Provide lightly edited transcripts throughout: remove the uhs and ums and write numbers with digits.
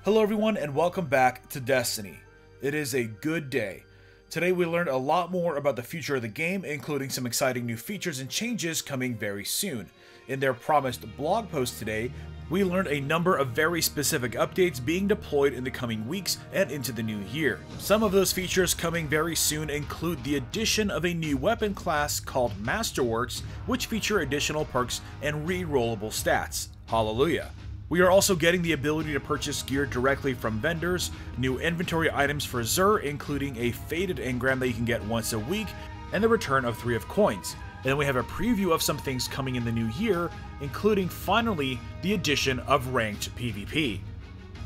Hello everyone and welcome back to Destiny. It is a good day. Today we learned a lot more about the future of the game, including some exciting new features and changes coming very soon. In their promised blog post today, we learned a number of very specific updates being deployed in the coming weeks and into the new year. Some of those features coming very soon include the addition of a new weapon class called Masterworks, which feature additional perks and re-rollable stats. Hallelujah. We are also getting the ability to purchase gear directly from vendors, new inventory items for Xur, including a faded engram that you can get once a week, and the return of 3 of coins. And then we have a preview of some things coming in the new year, including finally the addition of ranked PvP.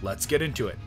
Let's get into it.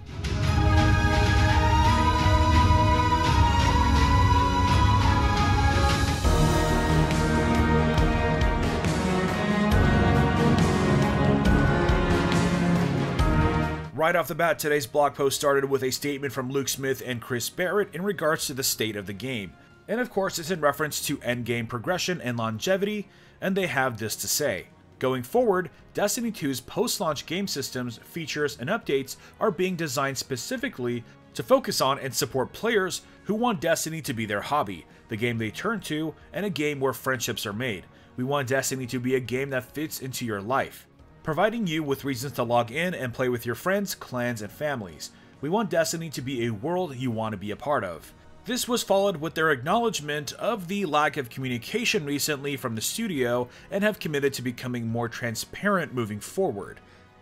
Right off the bat, today's blog post started with a statement from Luke Smith and Chris Barrett in regards to the state of the game. And of course, it's in reference to endgame progression and longevity, and they have this to say. Going forward, Destiny 2's post-launch game systems, features, and updates are being designed specifically to focus on and support players who want Destiny to be their hobby, the game they turn to, and a game where friendships are made. We want Destiny to be a game that fits into your life, providing you with reasons to log in and play with your friends, clans, and families. We want Destiny to be a world you want to be a part of. This was followed with their acknowledgement of the lack of communication recently from the studio and have committed to becoming more transparent moving forward.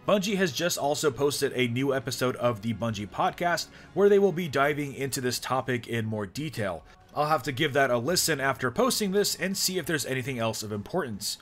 Bungie has just also posted a new episode of the Bungie podcast where they will be diving into this topic in more detail. I'll have to give that a listen after posting this and see if there's anything else of importance.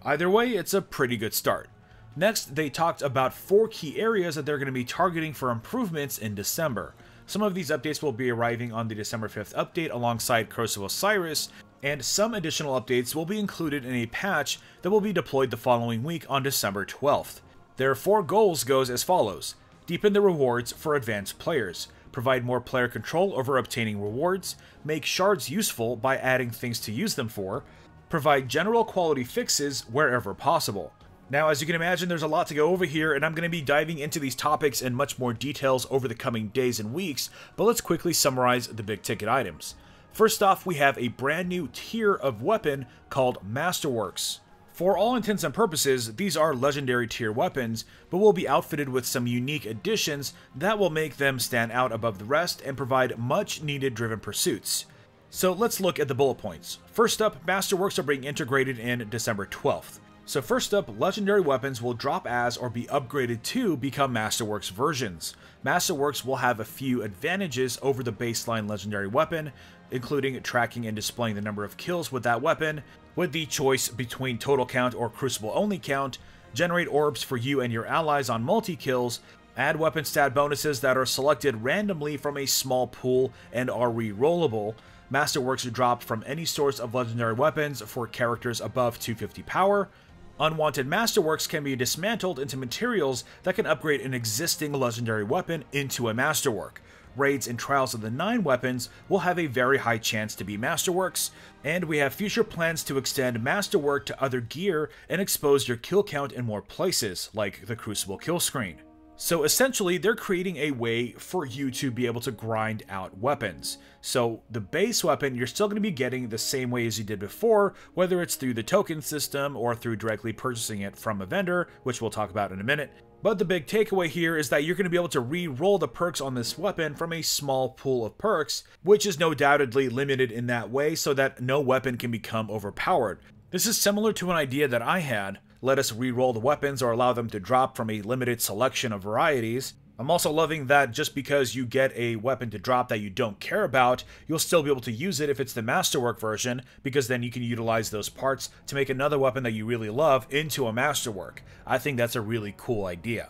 Either way, it's a pretty good start. Next, they talked about 4 key areas that they're going to be targeting for improvements in December. Some of these updates will be arriving on the December 5th update alongside Curse of Osiris, and some additional updates will be included in a patch that will be deployed the following week on December 12th. Their 4 goals goes as follows: deepen the rewards for advanced players, provide more player control over obtaining rewards, make shards useful by adding things to use them for, provide general quality fixes wherever possible. Now, as you can imagine, there's a lot to go over here, and I'm going to be diving into these topics in much more details over the coming days and weeks, but let's quickly summarize the big ticket items. First off, we have a brand new tier of weapon called Masterworks. For all intents and purposes, these are legendary tier weapons, but will be outfitted with some unique additions that will make them stand out above the rest and provide much needed driven pursuits. So let's look at the bullet points. First up, Masterworks are being integrated in December 12th. So first up, legendary weapons will drop as or be upgraded to become Masterworks versions. Masterworks will have a few advantages over the baseline legendary weapon, including tracking and displaying the number of kills with that weapon, with the choice between total count or crucible only count, generate orbs for you and your allies on multi-kills, add weapon stat bonuses that are selected randomly from a small pool and are re-rollable. Masterworks drop from any source of legendary weapons for characters above 250 power. Unwanted Masterworks can be dismantled into materials that can upgrade an existing legendary weapon into a Masterwork. Raids and Trials of the 9 weapons will have a very high chance to be Masterworks, and we have future plans to extend Masterwork to other gear and expose your kill count in more places, like the Crucible kill screen. So essentially, they're creating a way for you to be able to grind out weapons. So the base weapon, you're still going to be getting the same way as you did before, whether it's through the token system or through directly purchasing it from a vendor, which we'll talk about in a minute. But the big takeaway here is that you're going to be able to re-roll the perks on this weapon from a small pool of perks, which is no doubtedly limited in that way so that no weapon can become overpowered. This is similar to an idea that I had. Let us re-roll the weapons or allow them to drop from a limited selection of varieties. I'm also loving that just because you get a weapon to drop that you don't care about, you'll still be able to use it if it's the Masterwork version, because then you can utilize those parts to make another weapon that you really love into a Masterwork. I think that's a really cool idea.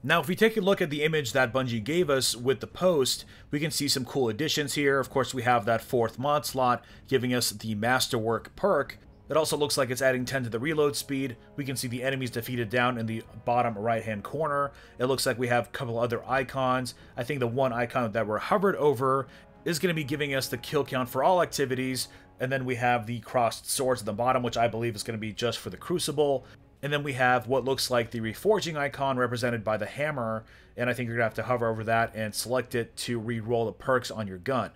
Now, if we take a look at the image that Bungie gave us with the post, we can see some cool additions here. Of course, we have that 4th mod slot giving us the Masterwork perk. It also looks like it's adding 10 to the reload speed. We can see the enemies defeated down in the bottom right-hand corner. It looks like we have a couple other icons. I think the one icon that we're hovered over is going to be giving us the kill count for all activities. And then we have the crossed swords at the bottom, which I believe is going to be just for the Crucible. And then we have what looks like the reforging icon represented by the hammer, and I think you're going to have to hover over that and select it to re-roll the perks on your gun.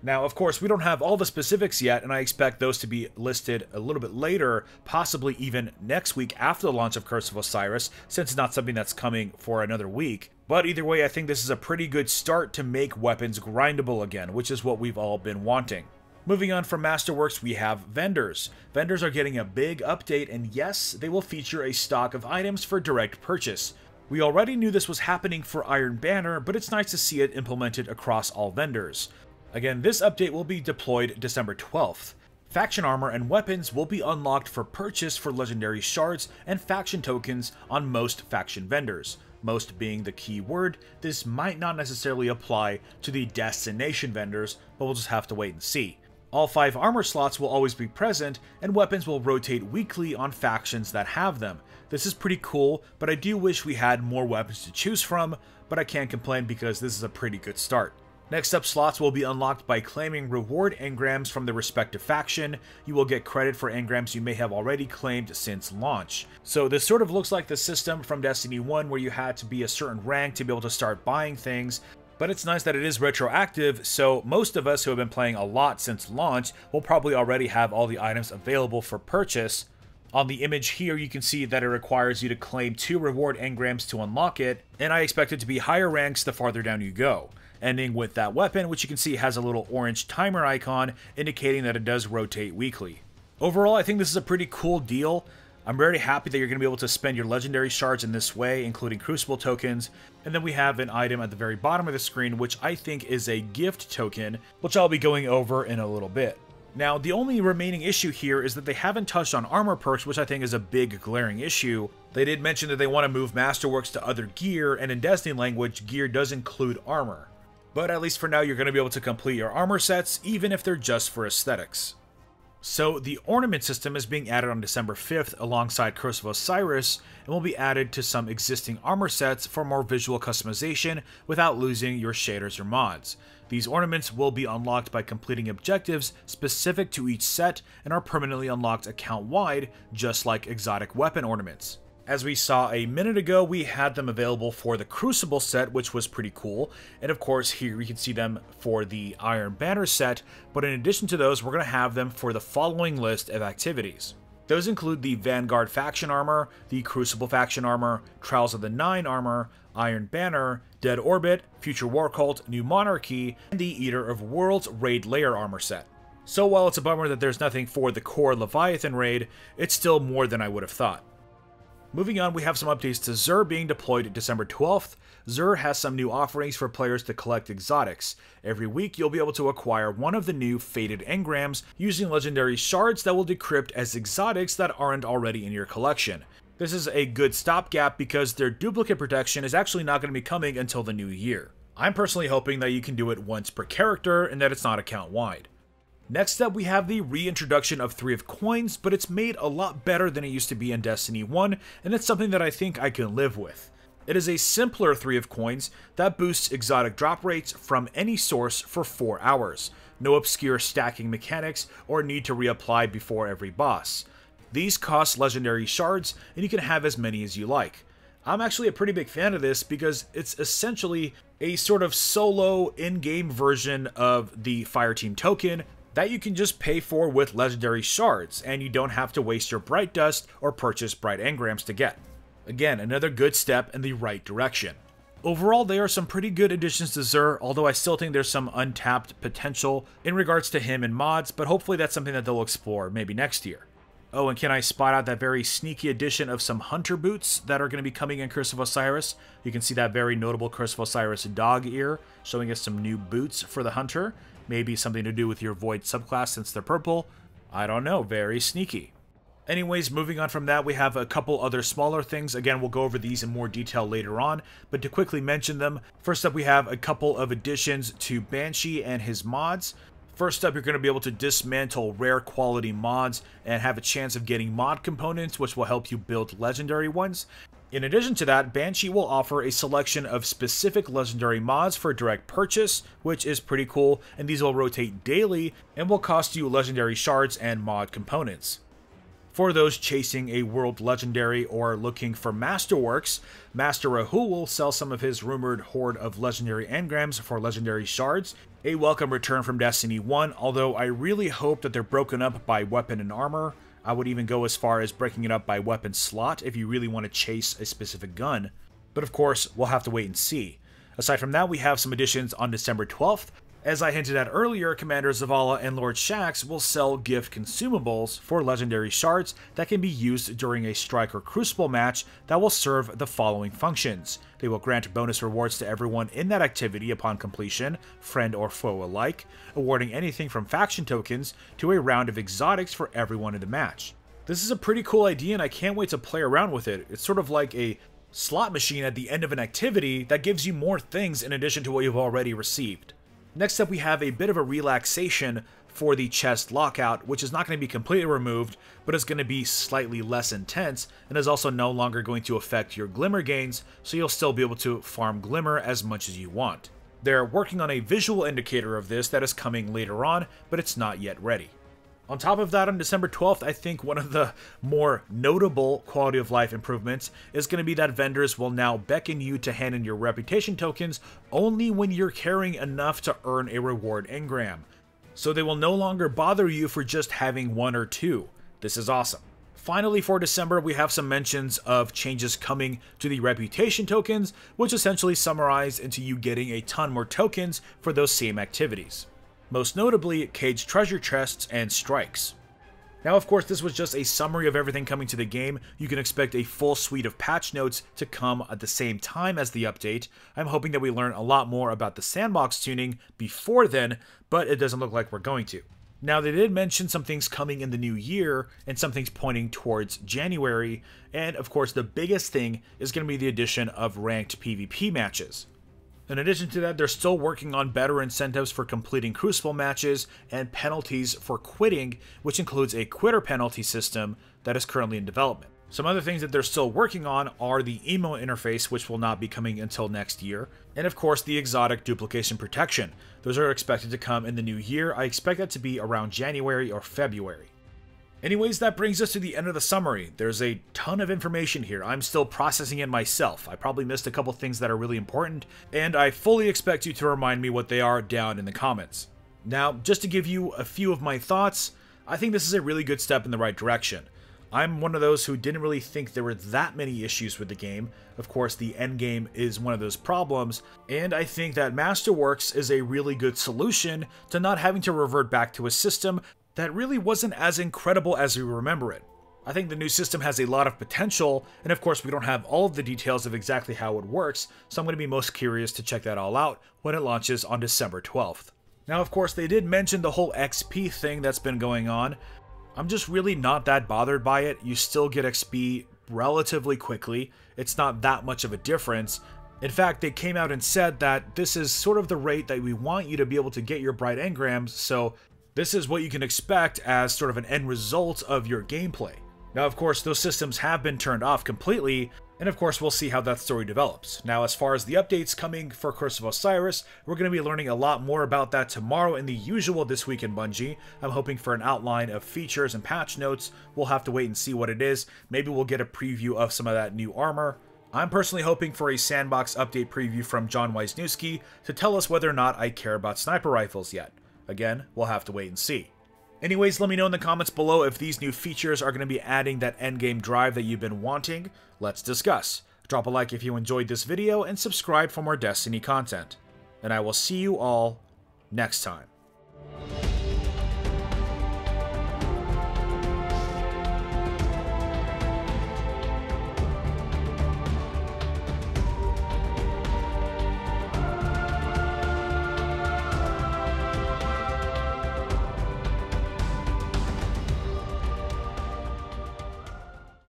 Now, of course, we don't have all the specifics yet, and I expect those to be listed a little bit later, possibly even next week after the launch of Curse of Osiris, since it's not something that's coming for another week. But either way, I think this is a pretty good start to make weapons grindable again, which is what we've all been wanting. Moving on from Masterworks, we have vendors. Vendors are getting a big update, and yes, they will feature a stock of items for direct purchase. We already knew this was happening for Iron Banner, but it's nice to see it implemented across all vendors. Again, this update will be deployed December 12th. Faction armor and weapons will be unlocked for purchase for legendary shards and faction tokens on most faction vendors. Most being the key word, this might not necessarily apply to the destination vendors, but we'll just have to wait and see. All 5 armor slots will always be present, and weapons will rotate weekly on factions that have them. This is pretty cool, but I do wish we had more weapons to choose from, but I can't complain because this is a pretty good start. Next up, slots will be unlocked by claiming reward engrams from the respective faction. You will get credit for engrams you may have already claimed since launch. So this sort of looks like the system from Destiny 1 where you had to be a certain rank to be able to start buying things, but it's nice that it is retroactive, so most of us who have been playing a lot since launch will probably already have all the items available for purchase. On the image here, you can see that it requires you to claim 2 reward engrams to unlock it, and I expect it to be higher ranks the farther down you go. Ending with that weapon, which you can see has a little orange timer icon indicating that it does rotate weekly. Overall, I think this is a pretty cool deal. I'm very happy that you're going to be able to spend your legendary shards in this way, including Crucible tokens, and then we have an item at the very bottom of the screen, which I think is a gift token, which I'll be going over in a little bit. Now, the only remaining issue here is that they haven't touched on armor perks, which I think is a big glaring issue. They did mention that they want to move Masterworks to other gear, and in Destiny language, gear does include armor. But at least for now, you're going to be able to complete your armor sets, even if they're just for aesthetics. So the ornament system is being added on December 5th alongside Curse of Osiris, and will be added to some existing armor sets for more visual customization without losing your shaders or mods. These ornaments will be unlocked by completing objectives specific to each set and are permanently unlocked account-wide, just like exotic weapon ornaments. As we saw a minute ago, we had them available for the Crucible set, which was pretty cool. And of course, here we can see them for the Iron Banner set. But in addition to those, we're going to have them for the following list of activities. Those include the Vanguard faction armor, the Crucible faction armor, Trials of the Nine armor, Iron Banner, Dead Orbit, Future War Cult, New Monarchy, and the Eater of Worlds Raid Layer armor set. So while it's a bummer that there's nothing for the core Leviathan raid, it's still more than I would have thought. Moving on, we have some updates to Xur being deployed December 12th. Xur has some new offerings for players to collect exotics. Every week, you'll be able to acquire one of the new Fated Engrams using legendary shards that will decrypt as exotics that aren't already in your collection. This is a good stopgap because their duplicate protection is actually not going to be coming until the new year. I'm personally hoping that you can do it once per character and that it's not account-wide. Next up, we have the reintroduction of 3 of Coins, but it's made a lot better than it used to be in Destiny 1, and it's something that I think I can live with. It is a simpler 3 of Coins that boosts exotic drop rates from any source for 4 hours. No obscure stacking mechanics or need to reapply before every boss. These cost legendary shards, and you can have as many as you like. I'm actually a pretty big fan of this because it's essentially a sort of solo in-game version of the Fireteam token that you can just pay for with legendary shards, and you don't have to waste your Bright Dust or purchase Bright Engrams to get. Again, another good step in the right direction. Overall, there are some pretty good additions to Xur, although I still think there's some untapped potential in regards to him and mods, but hopefully that's something that they'll explore maybe next year. Oh, and can I spot out that very sneaky addition of some Hunter boots that are going to be coming in Curse of Osiris? You can see that very notable Curse of Osiris dog ear showing us some new boots for the Hunter. Maybe something to do with your Void subclass since they're purple. I don't know, very sneaky. Anyways, moving on from that, we have a couple other smaller things. Again, we'll go over these in more detail later on, but to quickly mention them, first up we have a couple of additions to Banshee and his mods. First up, you're going to be able to dismantle rare quality mods and have a chance of getting mod components, which will help you build legendary ones. In addition to that, Banshee will offer a selection of specific legendary mods for direct purchase, which is pretty cool, and these will rotate daily and will cost you legendary shards and mod components. For those chasing a world legendary or looking for Masterworks, Master Rahul will sell some of his rumored hoard of legendary engrams for legendary shards, a welcome return from Destiny 1, although I really hope that they're broken up by weapon and armor. I would even go as far as breaking it up by weapon slot if you really want to chase a specific gun. But of course, we'll have to wait and see. Aside from that, we have some additions on December 12th. As I hinted at earlier, Commander Zavala and Lord Shaxx will sell gift consumables for legendary shards that can be used during a Strike or Crucible match that will serve the following functions. They will grant bonus rewards to everyone in that activity upon completion, friend or foe alike, awarding anything from faction tokens to a round of exotics for everyone in the match. This is a pretty cool idea and I can't wait to play around with it. It's sort of like a slot machine at the end of an activity that gives you more things in addition to what you've already received. Next up, we have a bit of a relaxation for the chest lockout, which is not going to be completely removed, but is going to be slightly less intense, and is also no longer going to affect your glimmer gains, so you'll still be able to farm glimmer as much as you want. They're working on a visual indicator of this that is coming later on, but it's not yet ready. On top of that, on December 12th, I think one of the more notable quality of life improvements is going to be that vendors will now beckon you to hand in your reputation tokens only when you're carrying enough to earn a reward engram. So they will no longer bother you for just having one or two. This is awesome. Finally, for December, we have some mentions of changes coming to the reputation tokens, which essentially summarize into you getting a ton more tokens for those same activities. Most notably, caged treasure chests and strikes. Now, of course, this was just a summary of everything coming to the game. You can expect a full suite of patch notes to come at the same time as the update. I'm hoping that we learn a lot more about the sandbox tuning before then, but it doesn't look like we're going to. Now, they did mention some things coming in the new year, and some things pointing towards January, and of course, the biggest thing is going to be the addition of ranked PvP matches. In addition to that, they're still working on better incentives for completing Crucible matches and penalties for quitting, which includes a quitter penalty system that is currently in development. Some other things that they're still working on are the emo interface, which will not be coming until next year, and of course the exotic duplication protection. Those are expected to come in the new year. I expect that to be around January or February. Anyways, that brings us to the end of the summary. There's a ton of information here. I'm still processing it myself. I probably missed a couple things that are really important, and I fully expect you to remind me what they are down in the comments. Now, just to give you a few of my thoughts, I think this is a really good step in the right direction. I'm one of those who didn't really think there were that many issues with the game. Of course, the endgame is one of those problems, and I think that Masterworks is a really good solution to not having to revert back to a system that really wasn't as incredible as we remember it. I think the new system has a lot of potential, and of course we don't have all of the details of exactly how it works, so I'm going to be most curious to check that all out when it launches on December 12th. Now, of course, they did mention the whole XP thing that's been going on. I'm just really not that bothered by it. You still get XP relatively quickly. It's not that much of a difference. In fact, they came out and said that this is sort of the rate that we want you to be able to get your bright engrams, so this is what you can expect as sort of an end result of your gameplay. Now, of course, those systems have been turned off completely, and of course, we'll see how that story develops. Now, as far as the updates coming for Curse of Osiris, we're going to be learning a lot more about that tomorrow in the usual This Week in Bungie. I'm hoping for an outline of features and patch notes. We'll have to wait and see what it is. Maybe we'll get a preview of some of that new armor. I'm personally hoping for a sandbox update preview from John Wisniewski to tell us whether or not I care about sniper rifles yet. Again, we'll have to wait and see. Anyways, let me know in the comments below if these new features are going to be adding that endgame drive that you've been wanting. Let's discuss. Drop a like if you enjoyed this video, and subscribe for more Destiny content. And I will see you all next time.